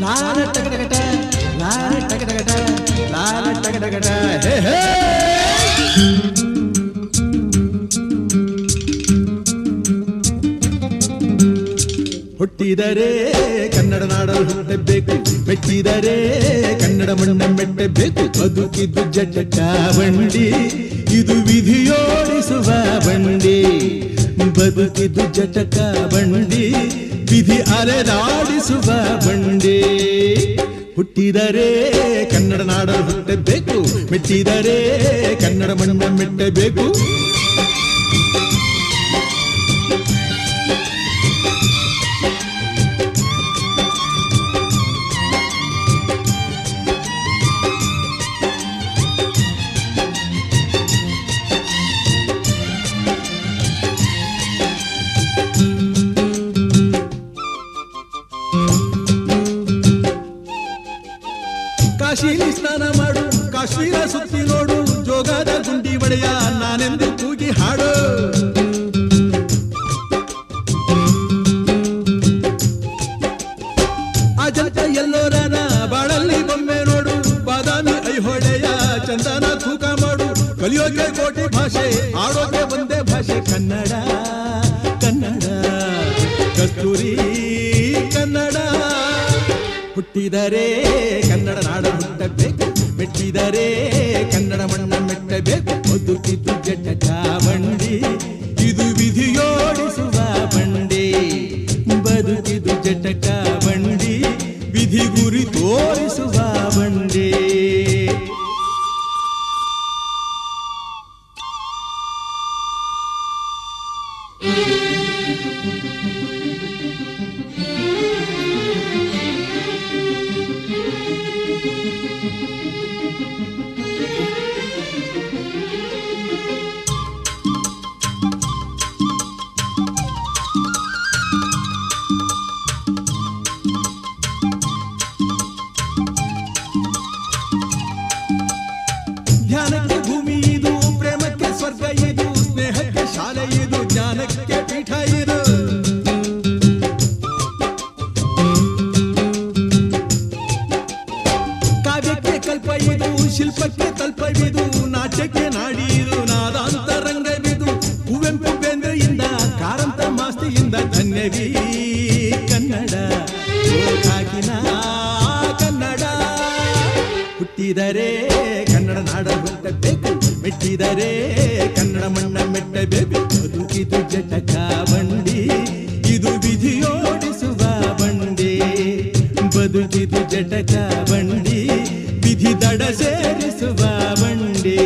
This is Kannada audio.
ಲಾಲ ಟಗಟಗಟ ಲಾಲ ಟಗಟಗಟ ಲಾಲ ಟಗಟಗಟ ಹುಟ್ಟಿದರೆ ಕನ್ನಡ ನಾಡಲು ಹುಟ್ಟಬೇಕು, ಮೆಟ್ಟಿದರೆ ಕನ್ನಡ ಮಣ್ಣ ಮೆಟ್ಟಬೇಕು. ಬದುಕಿದ್ದು ಜಟಕ ಬಂಡಿ, ಇದು ವಿಧಿಯೋಡಿಸುವ ಬಂಡಿ. ಬದುಕಿದ್ದು ಜಟಕ ಬಂಡಿ, ವಿಧಿ ಅಲೆದಾಡಿಸುವ ಬಂಡಿ. ಹುಟ್ಟಿದರೆ ಕನ್ನಡ ನಾಡಲು ಹುಟ್ಟಬೇಕು, ಮೆಟ್ಟಿದರೆ ಕನ್ನಡ ಮಣ್ಣ ಮೆಟ್ಟಬೇಕು. ಕಾಶಿಲಿ ಸ್ನಾನ ಮಾಡು, ಕಾಶ್ಮೀರ ಸುತ್ತಿ ನೋಡು, ಜೋಗದ ಗುಂಡಿ ಒಡೆಯ ನಾನೆಂದು ಕೂಗಿ ಹಾಡು. ಅಜಂತ ಎಲ್ಲೋರನ ಬಾಳಲ್ಲಿ ಬೊಮ್ಮೆ ನೋಡು, ಬಾದಾಮಿ ಐಹೊಳೆಯ ಚಂದನ ತೂಕ ಮಾಡು. ಕಲಿಯೋಕೆ ಕೋಟಿ ಭಾಷೆ, ಆಡೋಕೆ ಒಂದೇ ಭಾಷೆ ಕನ್ನಡ. ಕನ್ನಡ ಕಸ್ತೂರಿ ಕನ್ನಡ. ಹುಟ್ಟಿದರೆ ಕನ್ನಡ ನಾಡ ಹುಟ್ಟಬೇಕು, ಮೆಟ್ಟಿದರೆ ಕನ್ನಡ ಮಣ್ಣ ಮೆಟ್ಟಬೇಕು. ಬದುಕಿದ್ದು ಜಟಕ ಬಂಡಿ, ಇದು ವಿಧಿಯೋಡಿಸುವ ಬಂಡಿ. ಬದುಕಿದ್ದು ಜಟಕ ಬಂಡಿ, ವಿಧಿ ಗುರಿ ತೋರಿಸುವ ಬಂಡಿ. ಧ್ಯಾನಕ್ಕೆ ಭೂಮಿ ಇದು, ಪ್ರೇಮಕ್ಕೆ ಸ್ವರ್ಗ ಇದು, ಸ್ನೇಹಕ್ಕೆ ಶಾಲೆ ಇದು, ಜ್ಞಾನಕ್ಕೆ ಪೀಠ ಇದು. ಕಾವ್ಯಕ್ಕೆ ಕಲ್ಪ ಇದು, ಶಿಲ್ಪಕ್ಕೆ ತಲ್ಪವಿದು, ನಾಟ್ಯಕ್ಕೆ ನಾಡಿ ಇದು, ನಾದಾಂತರಂಗವಿದು. ಕುವೆಂಪು ಬೇಂದ್ರೆಯಿಂದ, ಕಾರಂತ ಮಾಸ್ತಿಯಿಂದ ಧನ್ಯವೀ ಕನ್ನಡ. ಕಾಕಿನ ಕನ್ನಡ. ಹುಟ್ಟಿದರೆ ಕನ್ನಡ ನಾಡ ಹುಟ್ಟಬೇಕು, ಮೆಟ್ಟಿದರೆ ಕನ್ನಡ ಮಣ್ಣ ಮೆಟ್ಟಬೇಕು. ಬದುಕಿದು ಜಟಕ ಬಂಡಿ, ಇದು ವಿಧಿಯೋಡಿಸುವ ಬಂಡಿ. ಬದುಕಿದು ಜಟಕ ಬಂಡಿ, ವಿಧಿ ದಡ ಸೇರಿಸುವ ಬಂಡಿ.